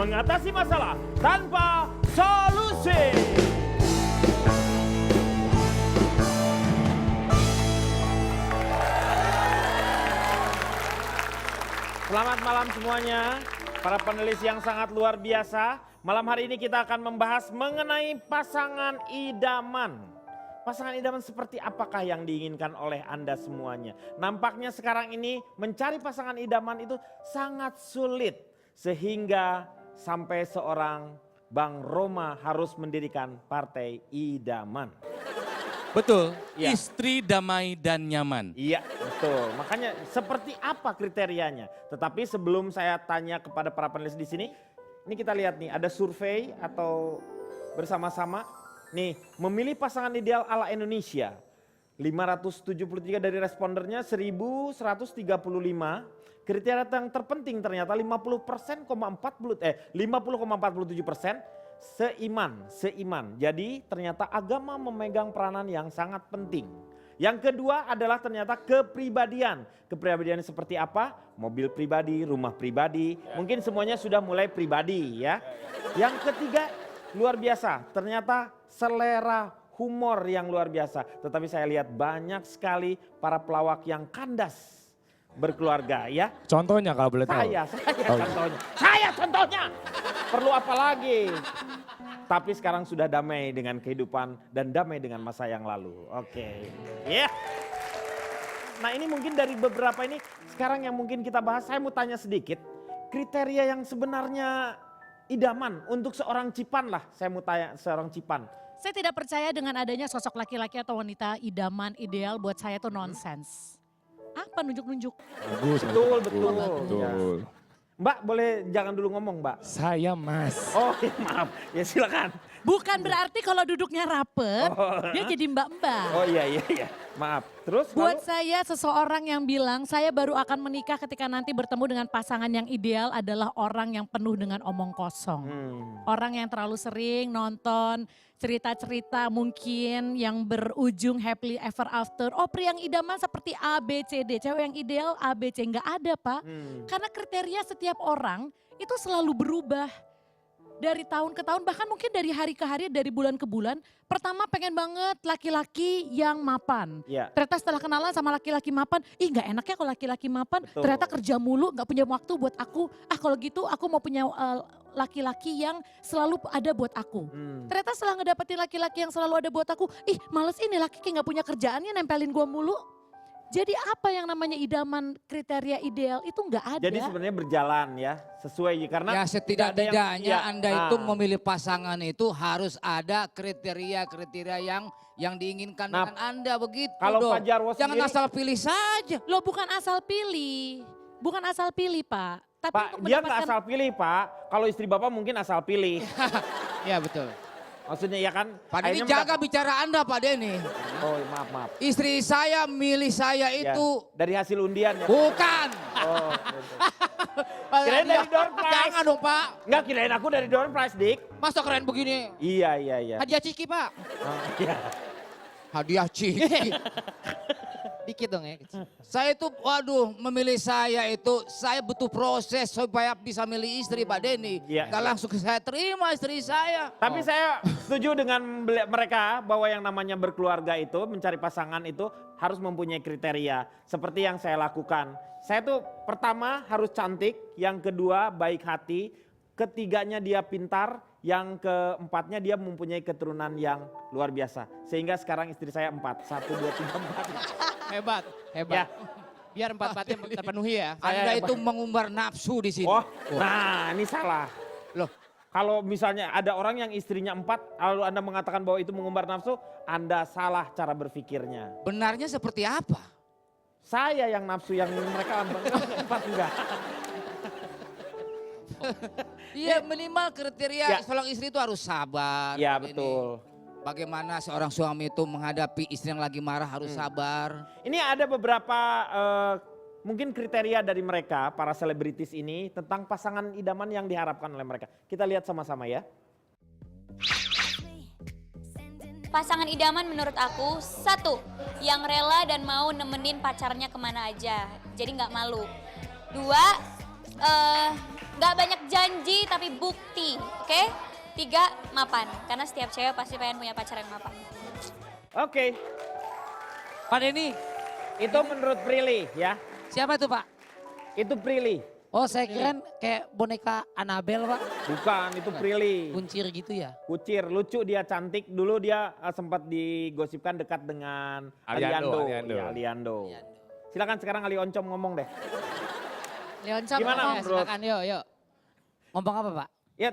mengatasi masalah tanpa solusi. Selamat malam semuanya, para panelis yang sangat luar biasa. Malam hari ini kita akan membahas mengenai pasangan idaman. Pasangan idaman seperti apakah yang diinginkan oleh Anda semuanya? Nampaknya sekarang ini mencari pasangan idaman itu sangat sulit. Sehingga sampai seorang Bang Roma harus mendirikan partai idaman. Betul, Ya. istri damai dan nyaman. Iya, betul. Makanya seperti apa kriterianya? Tetapi sebelum saya tanya kepada para panelis di sini, ini kita lihat nih ada survei atau bersama-sama nih memilih pasangan ideal ala Indonesia. 573 dari respondernya 1135. Kriteria yang terpenting ternyata 50,47% seiman. Jadi ternyata agama memegang peranan yang sangat penting. Yang kedua adalah ternyata kepribadian. Kepribadian seperti apa? Mobil pribadi, rumah pribadi. Mungkin semuanya sudah mulai pribadi ya. Yang ketiga luar biasa. Ternyata selera humor yang luar biasa. Tetapi saya lihat banyak sekali para pelawak yang kandas berkeluarga ya. Contohnya kalau boleh tahu. Saya contohnya. Saya contohnya. Perlu apa lagi? Tapi sekarang sudah damai dengan kehidupan dan damai dengan masa yang lalu. Oke. Ya. Nah ini mungkin dari beberapa ini sekarang yang mungkin kita bahas, saya mau tanya sedikit. Kriteria yang sebenarnya idaman untuk seorang Cipan lah. Saya mau tanya seorang Cipan. Saya tidak percaya dengan adanya sosok laki-laki atau wanita idaman, ideal buat saya itu nonsens. Apa nunjuk-nunjuk? Bagus. Betul. Ya. Mbak boleh jangan dulu ngomong Mbak. Saya Mas. Oh ya, maaf, ya silakan. Bukan berarti kalau duduknya rapet, Oh. dia jadi mbak-mbak. Oh iya, maaf. Terus Buat lalu? saya seseorang yang bilang saya baru akan menikah ketika nanti bertemu dengan pasangan yang ideal adalah orang yang penuh dengan omong kosong. Orang yang terlalu sering nonton cerita-cerita mungkin yang berujung happily ever after. Oh pria yang idaman seperti A, B, C, D. Cewek yang ideal A, B, C. Nggak ada Pak. Karena kriteria setiap orang itu selalu berubah. Dari tahun ke tahun bahkan mungkin dari hari ke hari, dari bulan ke bulan. Pertama pengen banget laki-laki yang mapan. Ya. Ternyata setelah kenalan sama laki-laki mapan, ih nggak enak ya kalau laki-laki mapan. Betul. Ternyata kerja mulu, nggak punya waktu buat aku. Ah kalau gitu aku mau punya laki-laki yang selalu ada buat aku. Ternyata setelah ngedapetin laki-laki yang selalu ada buat aku, ih males ini laki kayak nggak punya kerjaannya nempelin gua mulu. Jadi apa yang namanya idaman kriteria ideal itu nggak ada. Jadi sebenarnya berjalan ya, sesuai karena Ya setidak-tidaknya Anda itu nah, memilih pasangan itu harus ada kriteria-kriteria yang diinginkan Nah, dengan Anda begitu kalau dong. Pak Jarwo Jangan sendiri- asal pilih saja. Loh bukan asal pilih, bukan asal pilih Pak. Tapi Pak untuk dia nggak mendapatkan asal pilih Pak, kalau istri Bapak mungkin asal pilih. Ya betul. Maksudnya ya kan. Pak Denny akhirnya jaga bicara Anda Pak Denny. Oh maaf. Istri saya milih saya Ya, itu dari hasil undian ya. bukan. Oh, gitu. Kirain dari door prize. Jangan dong Pak. Enggak kirain aku dari door prize Dik. Masa keren begini? Iya. Hadiah ciki Pak. Oh, iya. Hadiah ciki. Dikit dong ya. Saya itu, waduh, memilih saya itu, saya butuh proses supaya bisa milih istri Pak Denny. Iya. Gak langsung saya terima istri saya. Tapi saya setuju dengan mereka bahwa yang namanya berkeluarga itu, mencari pasangan itu harus mempunyai kriteria. Seperti yang saya lakukan. Saya tuh pertama harus cantik, yang kedua baik hati, ketiganya dia pintar, yang keempatnya dia mempunyai keturunan yang luar biasa. Sehingga sekarang istri saya 4, 1, 2, 3, 4. Hebat. Ya. Biar empat-empatnya terpenuhi ya. Anda Saya- itu mengumbar nafsu di sini. Oh, nah ini salah. Loh, Kalau misalnya ada orang yang istrinya 4, lalu Anda mengatakan bahwa itu mengumbar nafsu, Anda salah cara berpikirnya. benarnya seperti apa? Saya yang nafsu, yang mereka 4 enggak. Iya minimal kriteria Ya. seorang istri itu harus sabar. Ya Pak Denny. betul. Bagaimana seorang suami itu menghadapi istri yang lagi marah harus sabar. Ini ada beberapa mungkin kriteria dari mereka, para selebritis ini tentang pasangan idaman yang diharapkan oleh mereka. Kita lihat sama-sama ya. Pasangan idaman menurut aku, satu, yang rela dan mau nemenin pacarnya kemana aja, jadi nggak malu. Dua, Gak banyak janji tapi bukti, oke? 3, mapan. Karena setiap cewek pasti pengen punya pacar yang mapan. Oke, Pak Denny, itu menurut Prilly ya. siapa itu Pak? Itu Prilly. Oh saya kira kayak boneka Annabelle Pak. Bukan, itu Prilly. Kuncir gitu ya. Kucir, lucu dia, cantik. Dulu dia sempat digosipkan dekat dengan Aliando, Aliando. Ya, Aliando. Silakan sekarang Ali Oncom ngomong deh. Leoncom Gimana, ngomong. Om? Silakan yuk. Ngomong apa Pak? Ya,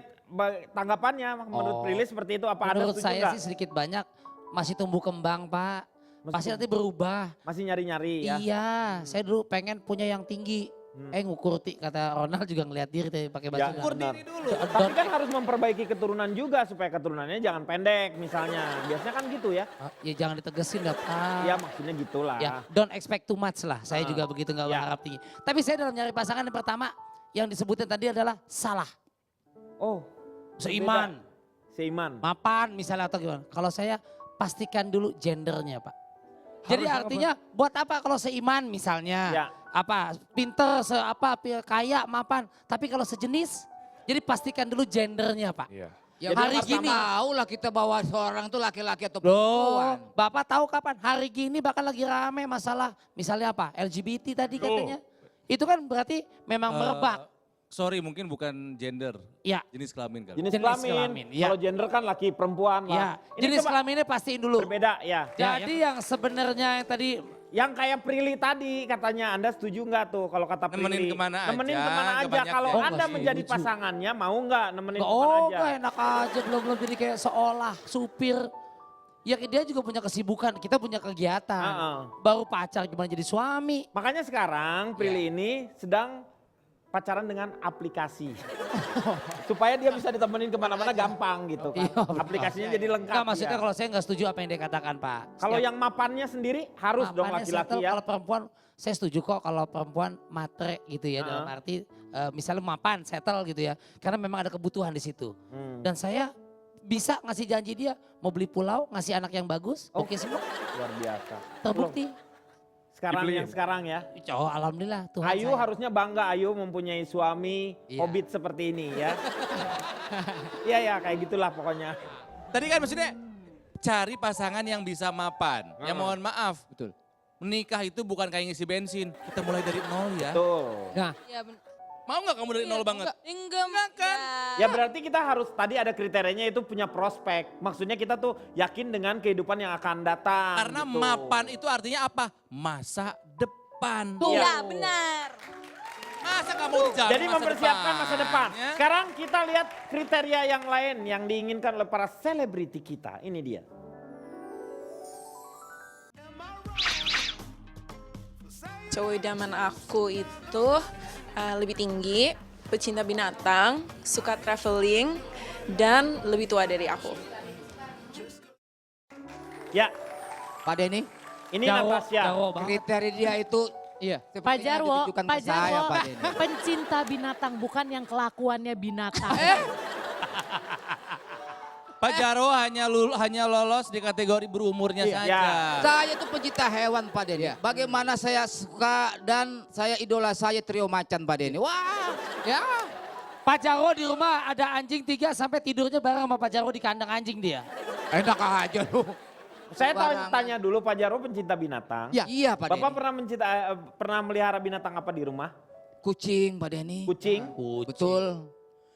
tanggapannya menurut Oh, Prilly seperti itu apa Anda Menurut setuju saya nggak? sih sedikit banyak masih tumbuh kembang Pak. Pasti nanti berubah. Masih nyari-nyari ya. Iya, saya dulu pengen punya yang tinggi. Ngukur kata Ronald juga ngeliat diri tadi pakai baju. Ya, nggak? ukur Benar. diri dulu. Tapi kan harus memperbaiki keturunan juga supaya keturunannya jangan pendek misalnya. Biasanya kan gitu ya. Ya jangan ditegesin dah Pak. Ya maksudnya gitulah. Ya, don't expect too much lah. Saya juga begitu nggak Ya. berharap tinggi. Tapi saya dalam nyari pasangan yang pertama yang disebutin tadi adalah salah. Oh, Seiman, seiman. mapan misalnya atau gimana. Kalau saya pastikan dulu gendernya Pak. Jadi Harus artinya buat apa kalau seiman misalnya. Ya. Apa pinter, kaya, mapan. Tapi kalau sejenis, jadi pastikan dulu gendernya Pak. Iya. Ya, Jadi hari harus gini. tahu lah kita bawa seorang tuh laki-laki atau Loh, perempuan. Bapak tahu kapan? Hari gini bahkan lagi rame masalah misalnya apa? LGBT tadi katanya. Itu kan berarti memang merebak. Sorry mungkin bukan gender, Ya, jenis kelamin kali. Jenis Jenis kelamin. kelamin, ya. Kalau gender kan laki perempuan ya. lah. Ini Jenis coba kelaminnya pastiin dulu. berbeda ya. Jadi yang sebenarnya yang tadi Yang kayak Prilly tadi katanya Anda setuju nggak tuh kalau kata Prilly? Nemenin kemana Nemenin aja, kemana nggak aja. banyak Kalau deh. Oh, Anda nggak menjadi setuju. pasangannya mau nggak nemenin kemana oh aja? gak enak aja belum jadi kayak seolah supir. Ya dia juga punya kesibukan, kita punya kegiatan. Baru pacar gimana jadi suami. Makanya sekarang Prilly ini sedang pacaran dengan aplikasi. Supaya dia bisa ditemenin kemana-mana gampang gitu kan. Iya, Aplikasinya jadi lengkap. Enggak maksudnya ya. kalau saya nggak setuju apa yang dia katakan Pak. Kalau yang mapannya sendiri harus dong Mapannya laki-laki settle, ya. Kalau perempuan saya setuju kok kalau perempuan matre gitu ya dalam arti misalnya mapan settle gitu ya. Karena memang ada kebutuhan di situ. Dan saya bisa ngasih janji dia mau beli pulau, ngasih anak yang bagus, oke semua. Luar biasa. Terbukti. Sekarang Dibeliin. yang sekarang ya. Oh alhamdulillah Tuhan Ayu saya. harusnya bangga Ayu mempunyai suami Iya. hobbit seperti ini ya. Iya ya kayak gitulah pokoknya. Tadi kan maksudnya cari pasangan yang bisa mapan. Ya mohon maaf. Betul. Menikah itu bukan kayak ngisi bensin. Kita mulai dari nol ya. Tuh. Nah, Ya, Mau nggak kamu dari nol banget? enggak kan? Ya berarti kita harus tadi ada kriterianya itu punya prospek. Maksudnya kita tuh yakin dengan kehidupan yang akan datang. Karena gitu. mapan itu artinya apa? Masa depan. Iya. Ya, benar. Masa kamu dijamin Jadi mempersiapkan masa depan. Ya? Sekarang kita lihat kriteria yang lain yang diinginkan oleh para selebriti kita. Ini dia. Cowok idaman aku itu lebih tinggi, pecinta binatang, suka traveling, dan lebih tua dari aku. Ya, Pak Denny, ini Jawa, Natasha. Jawa banget. kriteria dia itu Iya. Pak sepertinya Jarwo, ditujukan Pak ke saya Jarwo, Pak Denny. pencinta binatang bukan yang kelakuannya binatang. Pak Jarwo hanya lolos di kategori berumurnya Iya. saja. Saya itu pecinta hewan Pak Denny. Bagaimana saya suka dan saya idola saya trio macan Pak Denny. Wah, ya. Pak Jarwo di rumah ada anjing 3 sampai tidurnya bareng sama Pak Jarwo di kandang anjing dia. Enak aja lu. Saya Sembarangan. tanya dulu Pak Jarwo pencinta binatang. Ya, iya Pak Bapak Denny. pernah melihara binatang apa di rumah? Kucing Pak Denny. Kucing, Betul.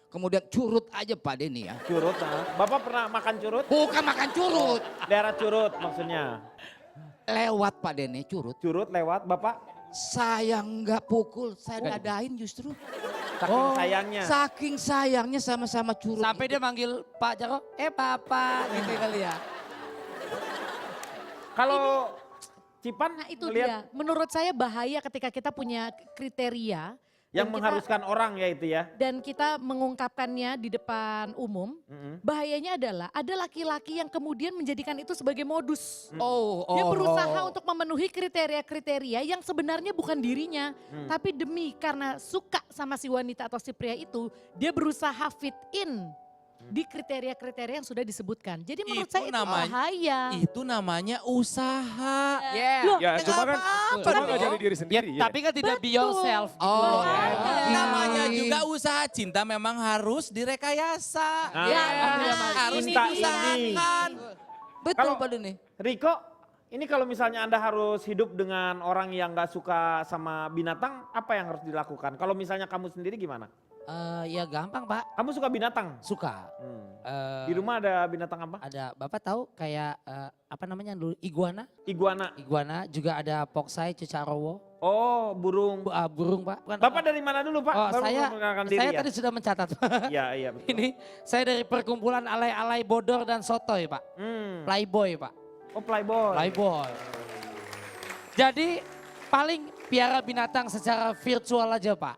Kemudian curut aja Pak Denny ya. curut. Bapak pernah makan curut? Bukan makan curut. Daerah curut maksudnya. Lewat Pak Denny curut. Curut lewat Bapak Saya nggak pukul, saya dadain justru. saking sayangnya. Saking sayangnya sama-sama curut. Sampai dia manggil Pak Jarwo, Bapak gitu kali ya. Kalau Cipan Nah itu melihat dia, menurut saya bahaya ketika kita punya kriteria. yang dan kita- mengharuskan orang ya itu ya. Dan kita mengungkapkannya di depan umum, bahayanya adalah ada laki-laki yang kemudian menjadikan itu sebagai modus. Dia berusaha untuk memenuhi kriteria-kriteria yang sebenarnya bukan dirinya. Tapi demi karena suka sama si wanita atau si pria itu, dia berusaha fit in di kriteria-kriteria yang sudah disebutkan. Jadi menurut Itu saya itu namanya- bahaya. Itu namanya usaha. Loh, Ya cuma kan cuma nggak jadi diri sendiri ya. Tapi kan tidak be yourself. gitu Oh, loh. ya. Namanya juga usaha cinta memang harus direkayasa. Ya, harus cinta ini. diusahakan. Betul Kalau- Pak Denny. Riko, ini kalau misalnya Anda harus hidup dengan orang yang gak suka sama binatang, apa yang harus dilakukan? Kalau misalnya kamu sendiri gimana? Ya gampang Pak, Kamu suka binatang? suka. Di rumah ada binatang apa? Ada, Bapak tahu kayak apa namanya dulu, iguana? Iguana. Iguana, juga ada poksai, cecarowo, Oh, burung. burung Pak. Bukan, Bapak dari mana dulu, Pak? Oh, Baru saya memperkenalkan diri ya? tadi sudah mencatat. Iya, iya betul. Ini saya dari perkumpulan alay-alay bodor dan sotoy Pak. Playboy Pak. Oh, playboy. Playboy. Jadi paling piara binatang secara virtual aja Pak.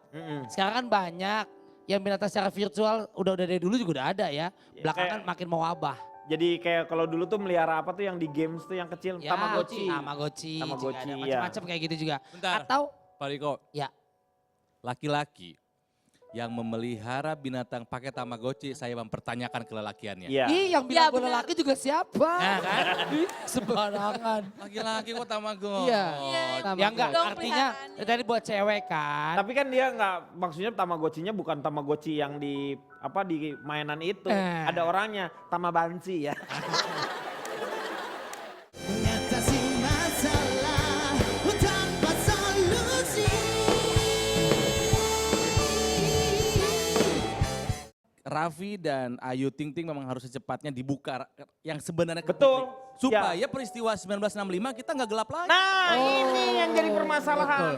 Sekarang kan banyak yang binatang secara virtual udah dari dulu juga udah ada ya. Belakangan kayak- makin mewabah. Jadi kayak kalau dulu tuh melihara apa tuh yang di games tuh yang kecil, Ya, Tamagotchi. Tamagotchi, Tamagotchi, juga ada ya. macam-macam kayak gitu juga. Bentar. Atau Pak Riko, ya laki-laki yang memelihara binatang pakai Tamagotchi, saya mempertanyakan kelelakiannya. Iya. yang bilang gue benar. lelaki juga siapa? Nah kan? Ih, sembarangan. Laki-laki kok Tamagotchi? Iya. Ya enggak, Dong artinya tadi buat cewek kan. Tapi kan dia nggak, maksudnya Tamagotchinya bukan Tamagotchi yang di apa di mainan itu. Ada orangnya, Tamabansi ya. Mengatasi masalah tanpa solusi. Raffi dan Ayu Ting Ting memang harus secepatnya dibuka yang sebenarnya ke Betul. publik. Supaya peristiwa 1965 kita nggak gelap lagi. Nah, ini yang jadi permasalahan.